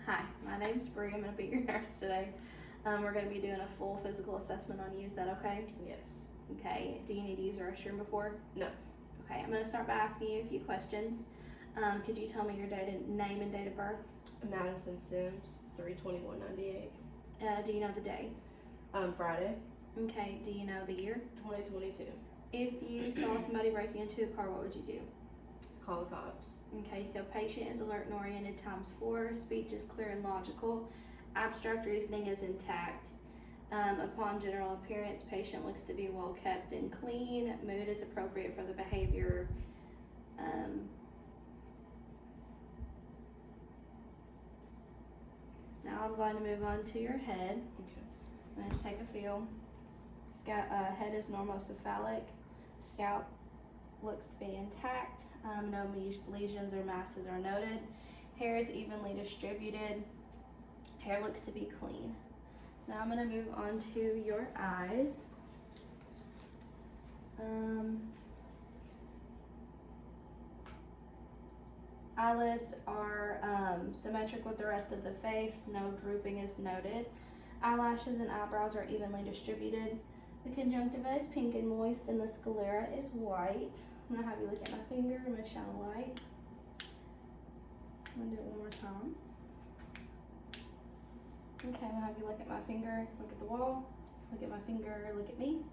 Hi, my name's Bree. I'm going to be your nurse today. We're going to be doing a full physical assessment on you. Is that okay? Yes. Okay. Do you need to use the restroom before? No. Okay. I'm going to start by asking you a few questions. Could you tell me your name and date of birth? Madison Sims, 3/21/98. Do you know the day? Friday, Okay. Do you know the year? 2022. If you saw somebody breaking into a car, what would you do? Call the cops. Okay, so patient is alert and oriented ×4, speech is clear and logical, abstract reasoning is intact. Upon general appearance, patient looks to be well kept and clean, mood is appropriate for the behavior. Now I'm going to move on to your head. Okay. I'm going to take a feel. Head is normocephalic, scalp looks to be intact, no lesions or masses are noted. Hair is evenly distributed. Hair looks to be clean. So now I'm going to move on to your eyes. Eyelids are symmetric with the rest of the face. No drooping is noted. Eyelashes and eyebrows are evenly distributed. The conjunctiva is pink and moist, and the sclera is white. I'm gonna have you look at my finger. I'm gonna shine a light. I'm gonna do it one more time. Okay, I'm gonna have you look at my finger, look at the wall, look at my finger, look at me.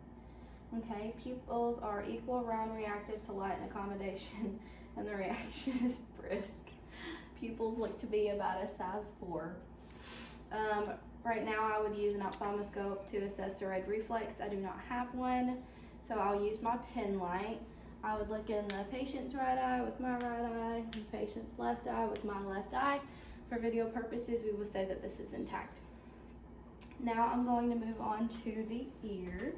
Okay, pupils are equal, round, reactive to light and accommodation, and the reaction is brisk. Pupils look to be about a size 4. Right now I would use an ophthalmoscope to assess the red reflex. I do not have one, so I'll use my pen light. I would look in the patient's right eye with my right eye, the patient's left eye with my left eye. For video purposes, we will say that this is intact. Now I'm going to move on to the ear.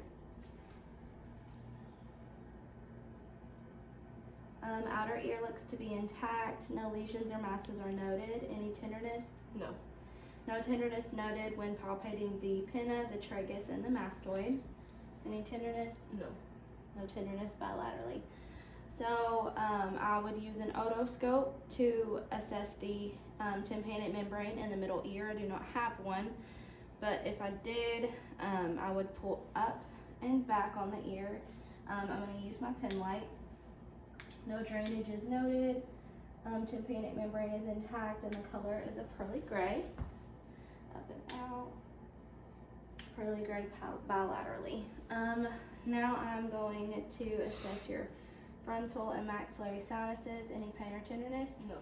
Outer ear looks to be intact. No lesions or masses are noted. Any tenderness? No. No tenderness noted when palpating the pinna, the tragus, and the mastoid. Any tenderness? No. No tenderness bilaterally. So I would use an otoscope to assess the tympanic membrane in the middle ear. I do not have one, but if I did, I would pull up and back on the ear. I'm going to use my pen light. No drainage is noted. Tympanic membrane is intact, and the color is a pearly gray. Up and out. Pearly gray bilaterally. Now I'm going to assess your frontal and maxillary sinuses. Any pain or tenderness? No.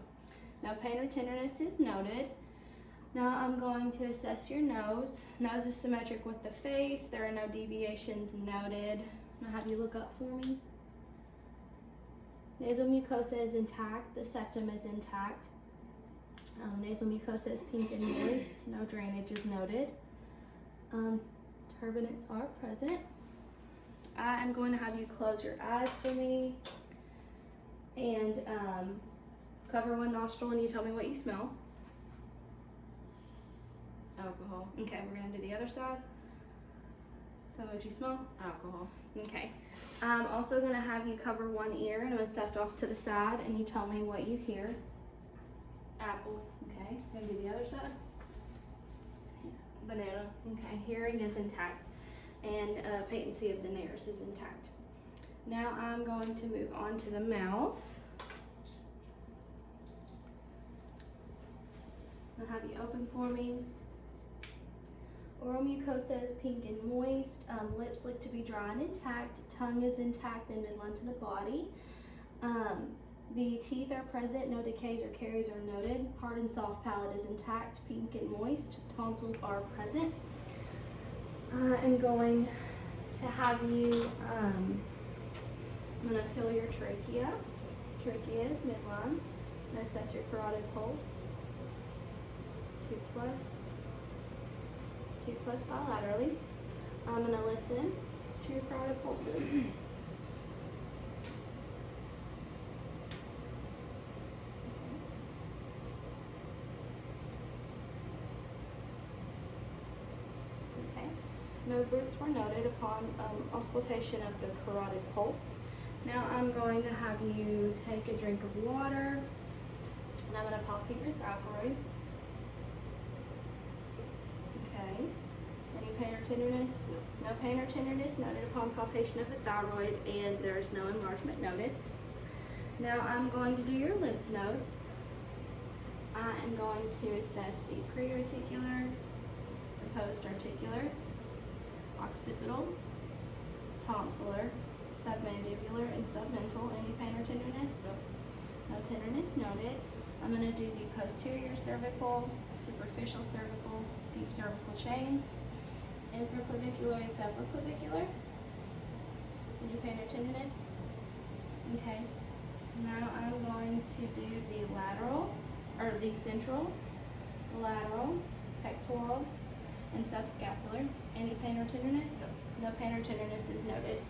No pain or tenderness is noted. Now I'm going to assess your nose. Nose is symmetric with the face. There are no deviations noted. I'm gonna have you look up for me. Nasal mucosa is intact. The septum is intact. Nasal mucosa is pink and moist. No drainage is noted. Turbinates are present. I am going to have you close your eyes for me and cover one nostril, and you tell me what you smell. Alcohol. Okay, we're going to do the other side. Tell me what you smell. Alcohol. Okay. I'm also going to have you cover one ear, and I'm going to step off to the side, and you tell me what you hear. Apple. Okay, going to do the other side. Banana. Okay, hearing is intact, and patency of the nares is intact. Now I'm going to move on to the mouth. I'll have you open for me. Oral mucosa is pink and moist. Lips look to be dry and intact. Tongue is intact and midline to the body. The teeth are present. No decays or caries are noted. Hard and soft palate is intact, pink and moist. Tonsils are present. I'm going to have you, I'm going to feel your trachea. Trachea is midline. I'm going to assess your carotid pulse. 2+. 2+ bilaterally. I'm going to listen to your carotid pulses. Okay. No groups were noted upon auscultation of the carotid pulse. Now I'm going to have you take a drink of water, and I'm going to palpate your thyroid. tenderness? No pain or tenderness noted upon palpation of the thyroid, and there is no enlargement noted. Now I'm going to do your lymph nodes. I am going to assess the prearticular, the postarticular, occipital, tonsillar, submandibular, and submental. Any pain or tenderness? No tenderness noted. I'm going to do the posterior cervical, superficial cervical, deep cervical chains, infraclavicular and supraclavicular. Any pain or tenderness? Okay. Now I'm going to do the lateral, or the central, lateral, pectoral, and subscapular. Any pain or tenderness? No pain or tenderness is noted.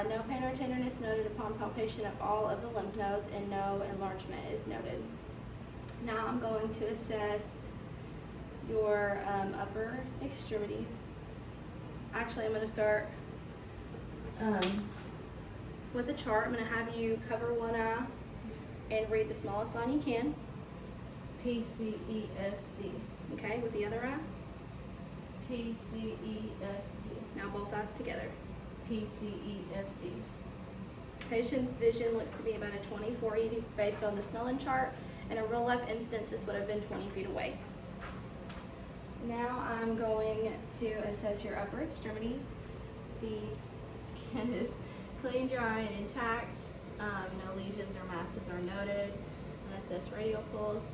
No pain or tenderness noted upon palpation of all of the lymph nodes, and no enlargement is noted. Now I'm going to assess your upper extremities. Actually, I'm going to start with the chart. I'm going to have you cover one eye and read the smallest line you can. PCEFD. Okay, with the other eye. PCEFD. Now both eyes together. PCEFD. Patient's vision looks to be about a 20/40 based on the Snellen chart. In a real life instance, this would have been 20 feet away. Now I'm going to assess your upper extremities. The skin is clean, dry, and intact. No lesions or masses are noted. And assess radial pulse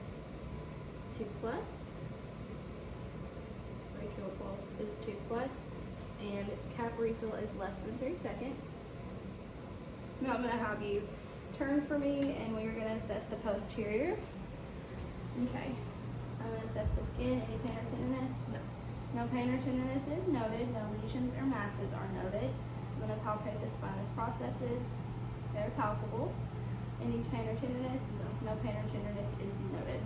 2+. Brachial pulse is 2+. And cap refill is less than 3 seconds. Now I'm going to have you turn for me, and we are going to assess the posterior. Okay. I'm going to assess the skin. Any pain or tenderness? No pain or tenderness is noted. No lesions or masses are noted. I'm going to palpate the spinous processes. They're palpable. Any pain or tenderness? No pain or tenderness is noted.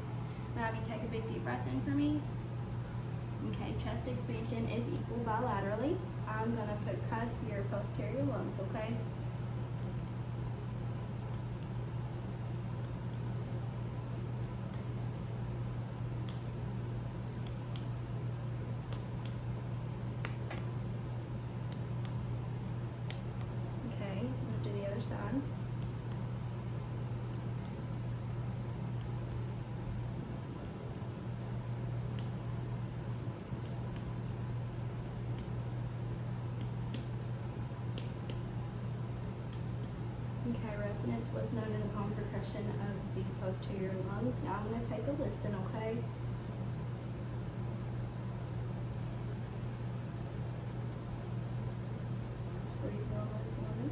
Now have you take a big deep breath in for me. Okay, chest expansion is equal bilaterally. I'm going to concuss your posterior lungs, okay? Okay, I'm going to do the other side. Okay, resonance was noted upon percussion of the posterior lungs. Now I'm going to take a listen, okay? Just breathe normally for me.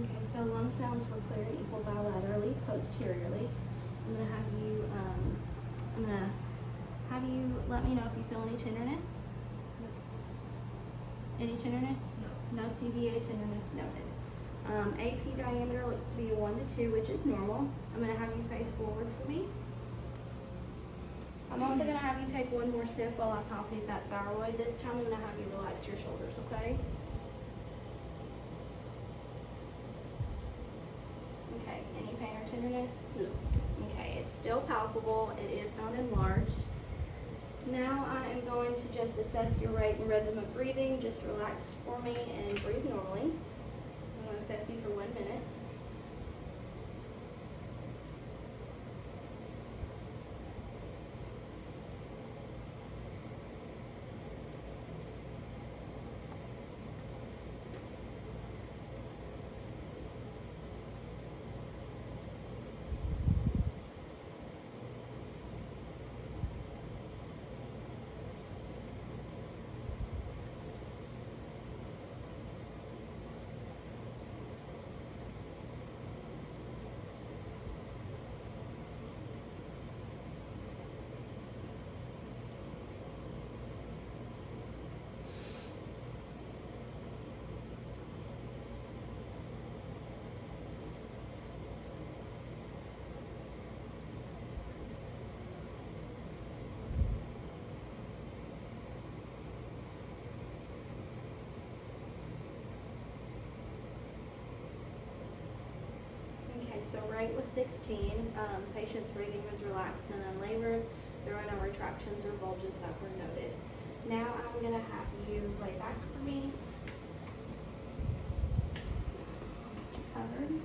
Okay, so lung sounds were clear and equal bilaterally, posteriorly. I'm gonna have you let me know if you feel any tenderness. Any tenderness? No CVA tenderness noted. AP diameter looks to be a 1 to 2, which is normal. I'm gonna have you face forward for me. I'm also gonna have you take one more sip while I palpate that thyroid. This time I'm gonna have you relax your shoulders, okay? Okay, any pain or tenderness? No. Okay, it's still palpable. It is not enlarged. Now I am going to just assess your rate and rhythm of breathing. Just relax for me and breathe normally. I'm going to assess you for 1 minute. so rate was 16. Patient's breathing was relaxed and unlabored. There were no retractions or bulges that were noted. Now I'm gonna have you lay back for me. Covered.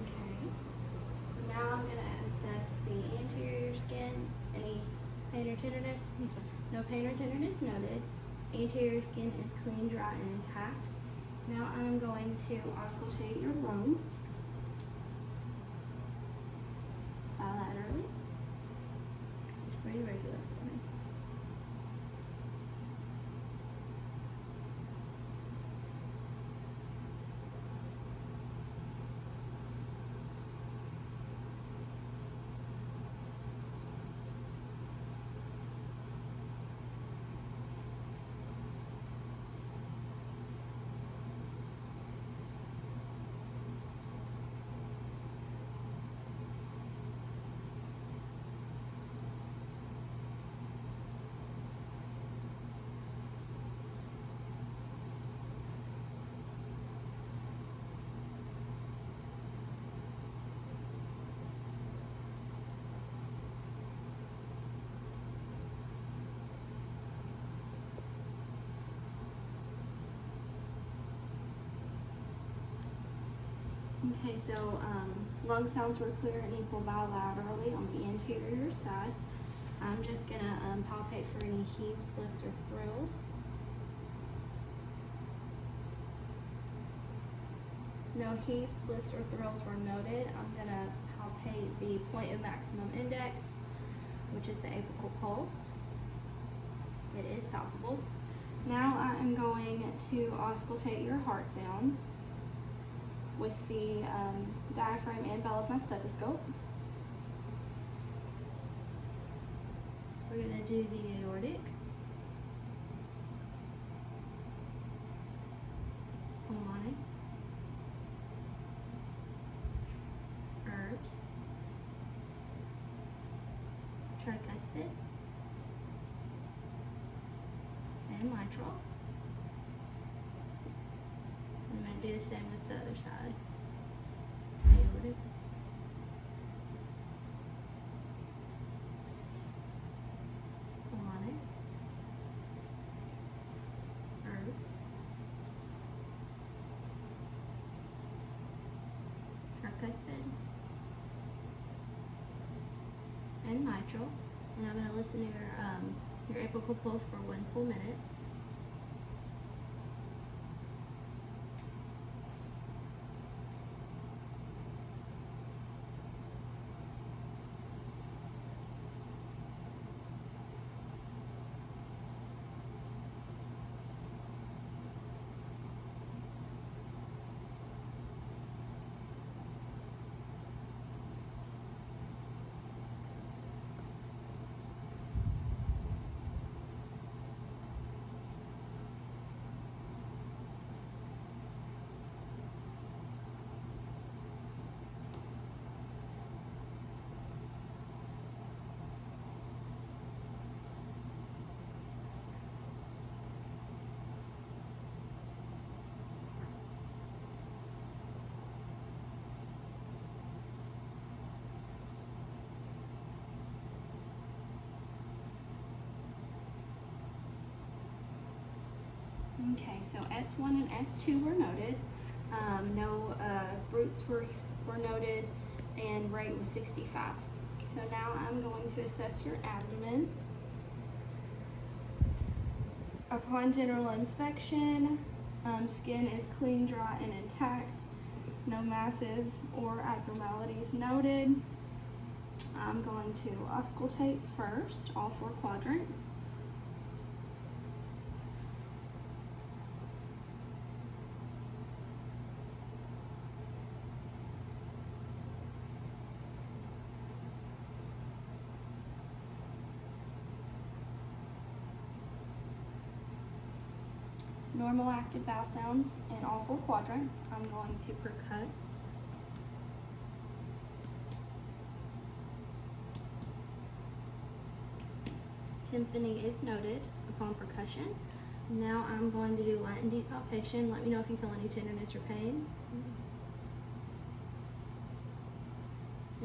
Okay. So now I'm gonna assess the anterior skin. Any pain or tenderness? No pain or tenderness noted. Anterior skin is clean, dry, and intact. Now I'm going to auscultate your lungs bilaterally. Just breathe regular for me. Okay, so lung sounds were clear and equal bilaterally on the anterior side. I'm just gonna palpate for any heaves, lifts, or thrills. No heaves, lifts, or thrills were noted. I'm gonna palpate the point of maximum index, which is the apical pulse. It is palpable. Now I am going to auscultate your heart sounds with the diaphragm and bell of my stethoscope. We're gonna do the aortic, pulmonic, herbs, tricuspid, and mitral. I'm going to do the same with the other side. Aortic, pulmonic, herbs, tricuspid, and mitral. And I'm going to listen to your apical pulse for 1 full minute. Okay, so S1 and S2 were noted. No brutes were noted, and rate was 65. So now I'm going to assess your abdomen. Upon general inspection, skin is clean, dry, and intact. No masses or abnormalities noted. I'm going to auscultate first, all 4 quadrants. Normal active bowel sounds in all 4 quadrants. I'm going to percuss. Tympany is noted upon percussion. Now I'm going to do light and deep palpation. Let me know if you feel any tenderness or pain.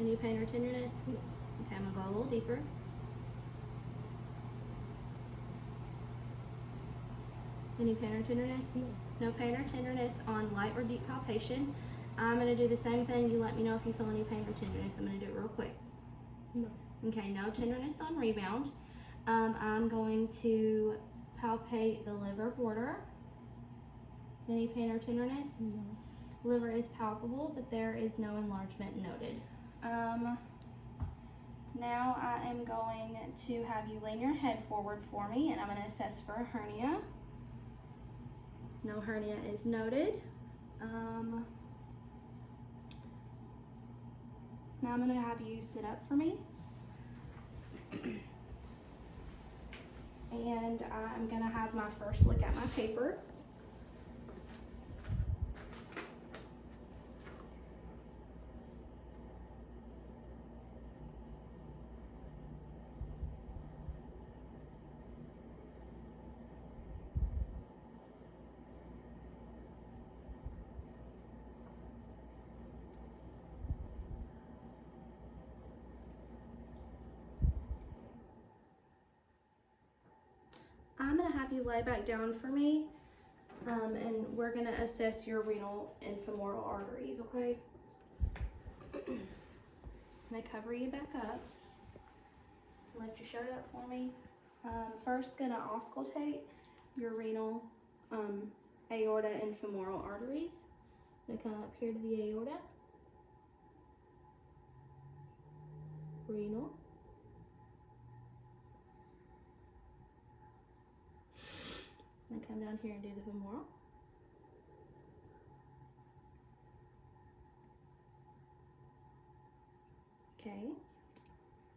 Any pain or tenderness? Okay, I'm gonna go a little deeper. Any pain or tenderness? No pain or tenderness on light or deep palpation. I'm gonna do the same thing. You let me know if you feel any pain or tenderness. I'm gonna do it real quick. No. Okay, no tenderness on rebound. I'm going to palpate the liver border. Any pain or tenderness? No. Liver is palpable, but there is no enlargement noted. Now I am going to have you lean your head forward for me, and I'm going to assess for a hernia. No hernia is noted. Now I'm going to have you sit up for me. And I'm going to have my first look at my paper. I'm going to have you lay back down for me, and we're going to assess your renal and femoral arteries, okay? I'm going to cover you back up. Lift your shirt up for me. First, going to auscultate your renal, aorta, and femoral arteries. I'm going to come up here to the aorta. Renal. And come down here and do the femoral. Okay.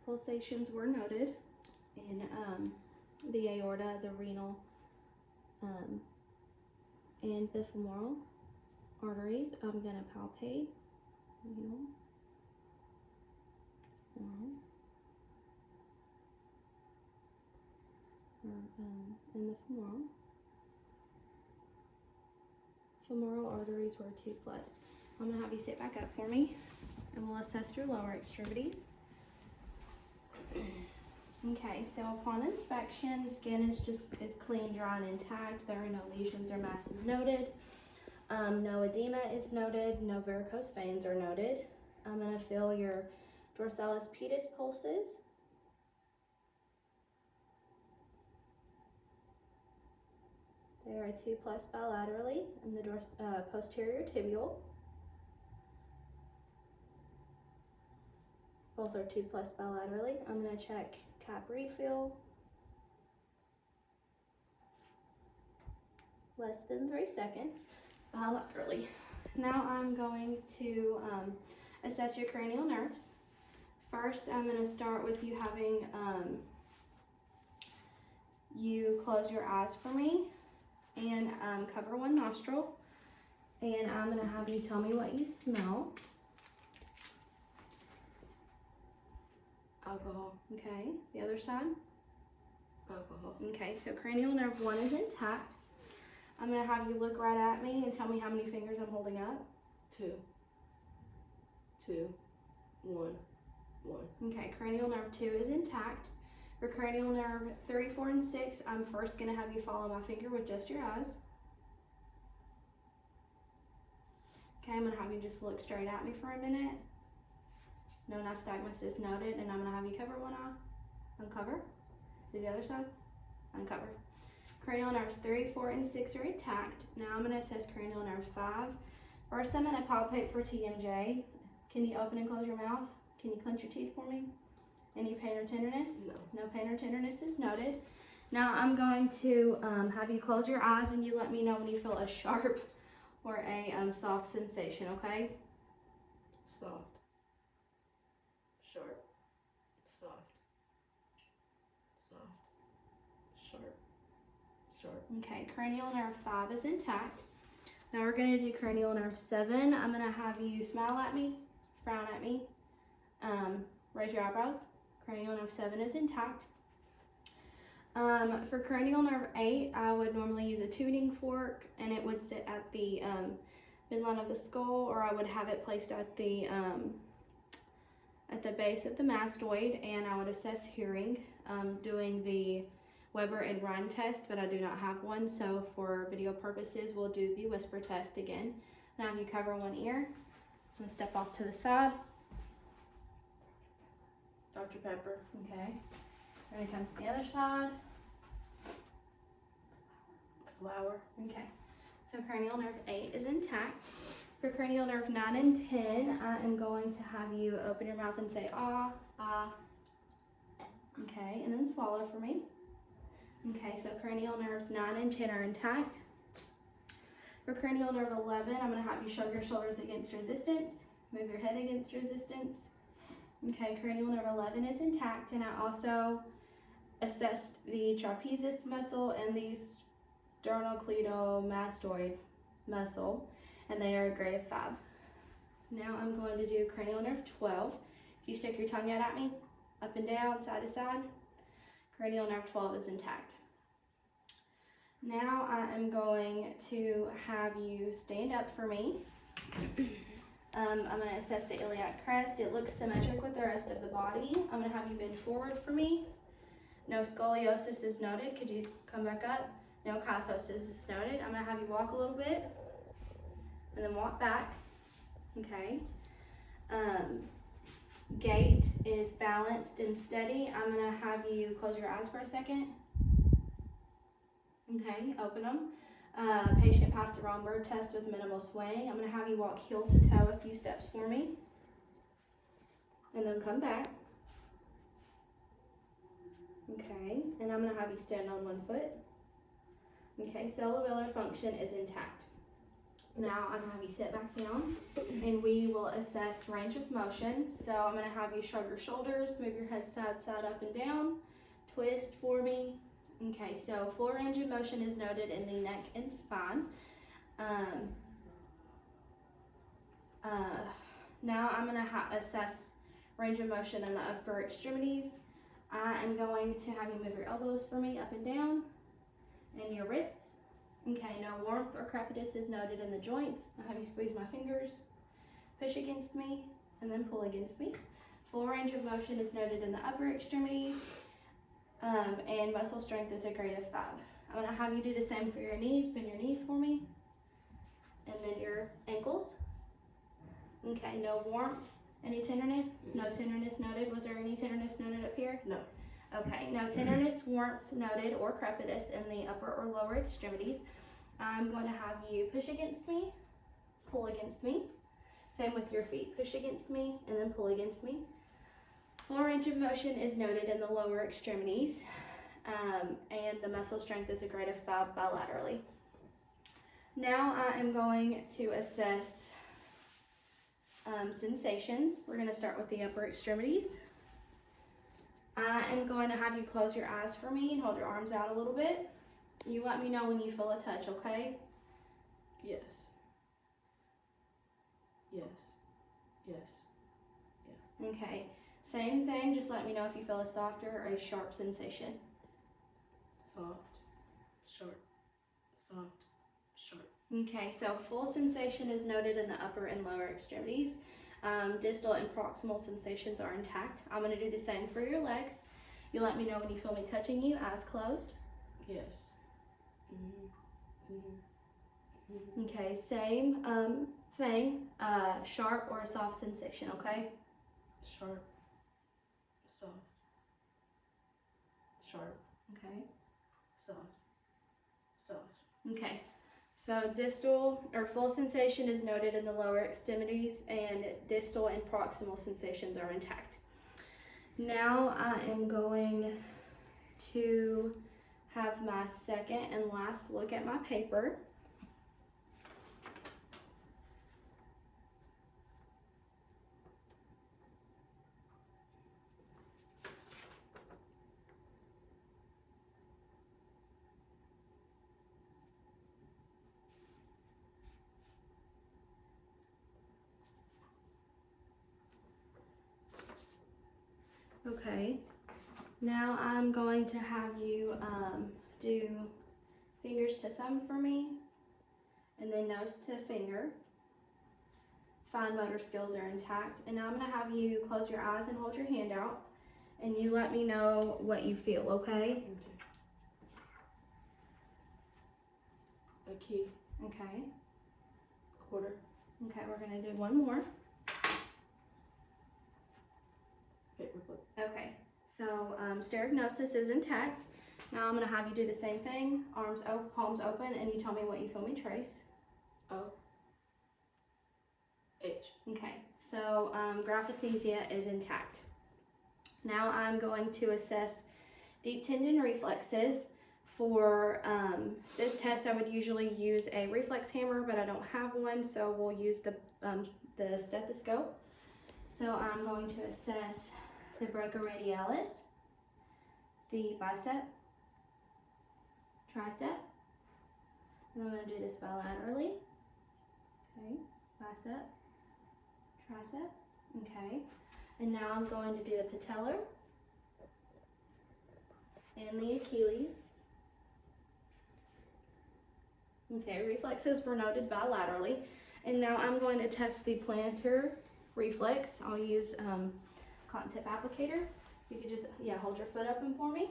Pulsations were noted in the aorta, the renal, and the femoral arteries. I'm going to palpate renal, and the femoral. Femoral arteries were 2+. I'm going to have you sit back up for me, and we'll assess your lower extremities. Okay, so upon inspection, skin is clean, dry, and intact. There are no lesions or masses noted. No edema is noted. No varicose veins are noted. I'm going to feel your dorsalis pedis pulses. They are 2+ bilaterally in the posterior tibial. Both are 2+ bilaterally. I'm going to check cap refill. Less than 3 seconds bilaterally. Now I'm going to assess your cranial nerves. First, I'm going to start with you having you close your eyes for me and cover one nostril. And I'm going to have you tell me what you smell. Alcohol. Okay, the other side. Alcohol. Okay, so cranial nerve 1 is intact. I'm going to have you look right at me and tell me how many fingers I'm holding up. 2. 1. Okay, cranial nerve 2 is intact. For cranial nerve 3, 4, and 6, I'm first going to have you follow my finger with just your eyes. Okay, I'm going to have you just look straight at me for a minute. No nystagmus is noted, and I'm going to have you cover one eye. Uncover. Do the other side. Uncover. Cranial nerves 3, 4, and 6 are intact. Now I'm going to assess cranial nerve 5. First, I'm going to palpate for TMJ. Can you open and close your mouth? Can you clench your teeth for me? Any pain or tenderness? No. No pain or tenderness is noted. Now I'm going to have you close your eyes, and you let me know when you feel a sharp or a soft sensation, okay? Soft. Sharp. Soft. Soft. Sharp. Sharp. Okay, cranial nerve 5 is intact. Now we're going to do cranial nerve 7. I'm going to have you smile at me, frown at me, raise your eyebrows. Cranial nerve 7 is intact. For cranial nerve 8, I would normally use a tuning fork, and it would sit at the midline of the skull, or I would have it placed at the at the base of the mastoid, and I would assess hearing, doing the Weber and Rhine test, but I do not have one, so for video purposes, we'll do the whisper test again. Now you cover one ear and step off to the side. Dr. Pepper. Okay. We're gonna come to the other side. Flower. Okay. So cranial nerve 8 is intact. For cranial nerve 9 and 10, I am going to have you open your mouth and say ah, ah. Okay, and then swallow for me. Okay, so cranial nerves 9 and 10 are intact. For cranial nerve 11, I'm going to have you shrug your shoulders against resistance. Move your head against resistance. Okay, cranial nerve 11 is intact, and I also assessed the trapezius muscle and the sternocleidomastoid muscle, and they are a grade of 5. Now I'm going to do cranial nerve 12. If you stick your tongue out at me, up and down, side to side, cranial nerve 12 is intact. Now I am going to have you stand up for me. I'm going to assess the iliac crest. It looks symmetric with the rest of the body. I'm going to have you bend forward for me. No scoliosis is noted. Could you come back up? No kyphosis is noted. I'm going to have you walk a little bit and then walk back. Okay. Gait is balanced and steady. I'm going to have you close your eyes for a second. Okay, open them. Patient passed the Romberg test with minimal swaying. I'm going to have you walk heel to toe a few steps for me. And then come back. Okay, and I'm going to have you stand on one foot. Okay, cellular function is intact. Now I'm going to have you sit back down and we will assess range of motion. So I'm going to have you shrug your shoulders, move your head side, up and down, twist for me. Okay, so full range of motion is noted in the neck and spine. Now I'm going to assess range of motion in the upper extremities. I am going to have you move your elbows for me up and down and your wrists. Okay, no warmth or crepitus is noted in the joints. I'll have you squeeze my fingers, push against me, and then pull against me. Full range of motion is noted in the upper extremities. And muscle strength is a grade of 5. I'm going to have you do the same for your knees. Bend your knees for me. And then your ankles. Okay, no warmth. Any tenderness? No tenderness noted. Was there any tenderness noted up here? No. Okay, no tenderness, warmth noted, or crepitus in the upper or lower extremities. I'm going to have you push against me, pull against me. Same with your feet. Push against me and then pull against me. Full range of motion is noted in the lower extremities, and the muscle strength is a grade of 5 bilaterally. Now I am going to assess sensations. We're going to start with the upper extremities. I am going to have you close your eyes for me and hold your arms out a little bit. You let me know when you feel a touch, okay? Yes. Yes. Yes. Yeah. Okay. Same thing, just let me know if you feel a softer or a sharp sensation. Soft. Sharp. Soft. Sharp. Okay, so full sensation is noted in the upper and lower extremities. Distal and proximal sensations are intact. I'm going to do the same for your legs. You let me know when you feel me touching you, eyes closed. Yes. Mm-hmm. Mm-hmm. Mm-hmm. Okay, same thing, sharp or a soft sensation, okay? Sharp. Soft. Sharp. Okay. Soft. Soft. Okay. So distal or full sensation is noted in the lower extremities, and distal and proximal sensations are intact. Now I am going to have my second and last look at my paper. Okay, now I'm going to have you do fingers to thumb for me, and then nose to finger. fine motor skills are intact. And now I'm gonna have you close your eyes and hold your hand out, and you let me know what you feel, okay? Okay. A key. Okay. Quarter. Okay, we're gonna do one more. Paperclip. Okay, so stereognosis is intact. Now I'm gonna have you do the same thing, palms open, and you tell me what you feel me trace. O. H. Okay, so graphesthesia is intact. Now I'm going to assess deep tendon reflexes. For this test, I would usually use a reflex hammer, but I don't have one, so we'll use the stethoscope. So I'm going to assess the brachioradialis, the bicep, tricep, and I'm going to do this bilaterally. Okay, bicep, tricep, okay. And now I'm going to do the patellar and the Achilles. Okay, reflexes were noted bilaterally. And now I'm going to test the plantar reflex. I'll use cotton tip applicator. You could just, hold your foot open for me.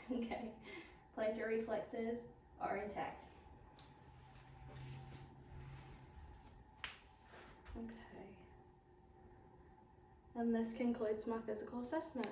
Okay, plantar reflexes are intact. Okay. And this concludes my physical assessment.